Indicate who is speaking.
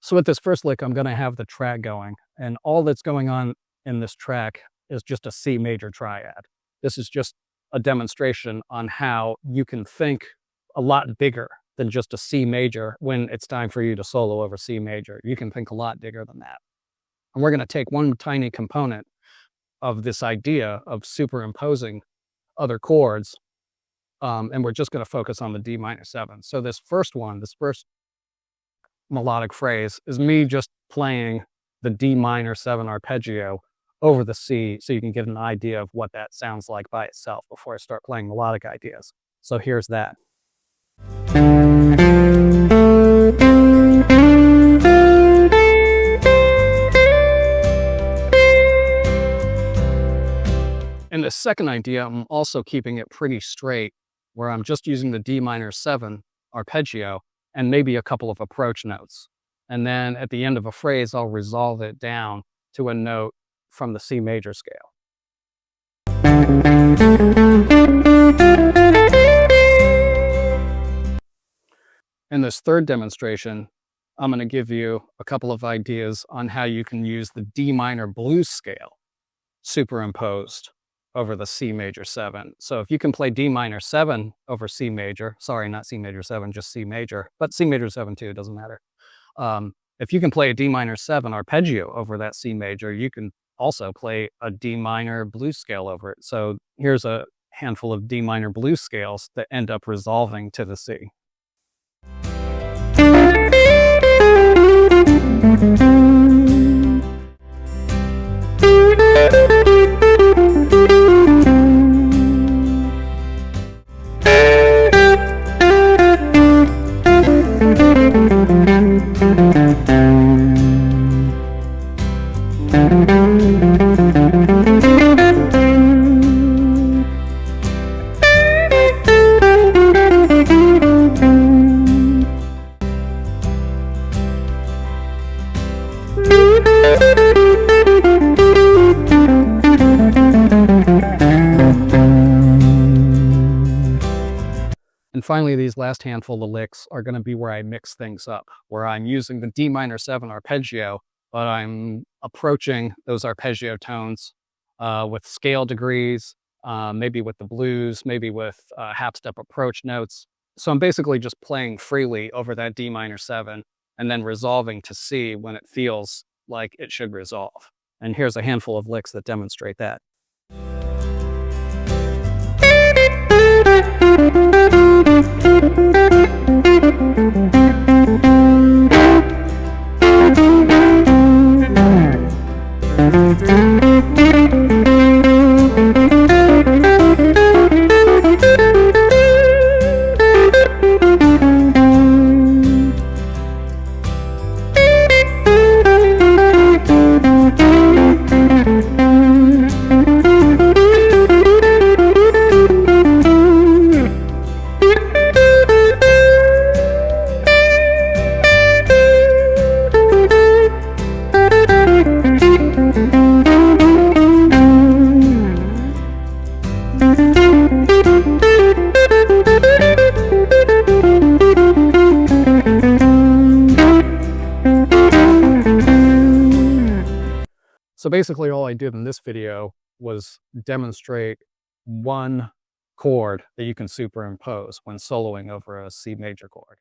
Speaker 1: So with this first lick, I'm going to have the track going, and all that's going on in this track is just a C major triad. This is just a demonstration on how you can think a lot bigger than just a C major when it's time for you to solo over C major. You can think a lot bigger than that. And we're going to take one tiny component of this idea of superimposing other chords, and we're just going to focus on the D minor 7. So this first melodic phrase is me just playing the D minor 7 arpeggio over the C, so you can get an idea of what that sounds like by itself before I start playing melodic ideas. So here's that. In the second idea, I'm also keeping it pretty straight, where I'm just using the D minor 7 arpeggio and maybe a couple of approach notes. And then at the end of a phrase, I'll resolve it down to a note from the C major scale. In this third demonstration, I'm going to give you a couple of ideas on how you can use the D minor blues scale superimposed over the C major 7. So if you can play D minor 7 over C major, sorry, not C major 7, just C major, but C major 7 too, it doesn't matter. If you can play a D minor 7 arpeggio over that C major, you can also play a D minor blues scale over it. So here's a handful of D minor blues scales that end up resolving to the C. And finally, these last handful of licks are going to be where I mix things up, where I'm using the D minor 7 arpeggio, but I'm approaching those arpeggio tones with scale degrees, maybe with the blues, maybe with half-step approach notes. So I'm basically just playing freely over that D minor 7 and then resolving to C when it feels like it should resolve. And here's a handful of licks that demonstrate that. So basically all I did in this video was demonstrate one chord that you can superimpose when soloing over a C major chord.